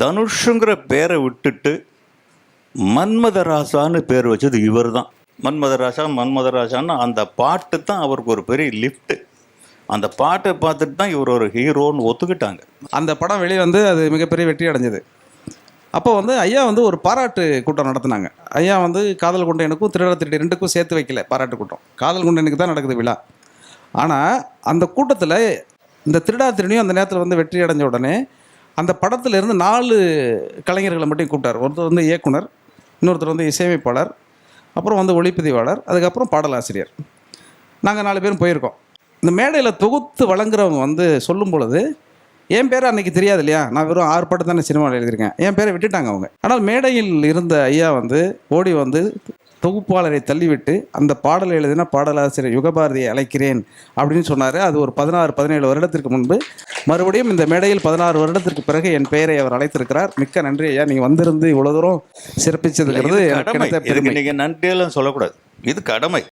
தனுஷுங்கிற பேரை விட்டுட்டு மன்மதராசான்னு பேர் வச்சது இவர் தான். மன்மதராசான்னு அந்த பாட்டு தான் அவருக்கு ஒரு பெரிய லிஃப்ட்டு. அந்த பாட்டை பார்த்துட்டு தான் இவர் ஒரு ஹீரோன்னு ஒத்துக்கிட்டாங்க. அந்த படம் வெளியே வந்து அது மிகப்பெரிய வெற்றி அடைஞ்சது. அப்போ வந்து ஐயா வந்து ஒரு பாராட்டு கூட்டம் நடத்தினாங்க. ஐயா வந்து காதல் கொண்டேனுக்கும் திருடா திருடி ரெண்டுக்கும் சேர்த்து வைக்கல பாராட்டு கூட்டம். காதல் கொண்டேனுக்கு தான் நடக்குது விழா. ஆனால் அந்த கூட்டத்தில் இந்த திருடா திருடியும் அந்த நேரத்தில் வந்து வெற்றி அடைஞ்ச உடனே அந்த படத்தில் இருந்து 4 கலைஞர்களை மட்டும் கூப்பிட்டார். ஒருத்தர் வந்து இயக்குனர், இன்னொருத்தர் வந்து இசையமைப்பாளர், அப்புறம் வந்து ஒளிப்பதிவாளர், அதுக்கப்புறம் பாடலாசிரியர். நாங்கள் 4 பேரும் போயிருக்கோம். இந்த மேடையில் தொகுத்து வழங்குறவங்க வந்து சொல்லும் பொழுது என் பேரை அன்றைக்கி தெரியாது இல்லையா, நான் வெறும் 6 பாட்டு தானே சினிமாவில் எழுதியிருக்கேன், என் பேரை விட்டுட்டாங்க அவங்க. ஆனால் மேடையில் இருந்த ஐயா வந்து ஓடி வந்து தொகுப்பாளரை தள்ளிவிட்டு அந்த பாடல் எழுதின பாடலாசிரியர் யுகபாரதியை அழைக்கிறேன் அப்படின்னு சொன்னார். அது ஒரு 16-17 வருடத்திற்கு முன்பு. மறுபடியும் இந்த மேடையில் 16 வருடத்திற்கு பிறகு என் பெயரை அவர் அழைத்திருக்கிறார். மிக்க நன்றி ஐயா, நீங்கள் வந்திருந்து இவ்வளோ தூரம் சிறப்பிச்சதுங்கிறது எனக்கு கிடைத்த பெருமை. நீங்கள் நன்றியெல்லாம் சொல்லக்கூடாது, இது கடமை.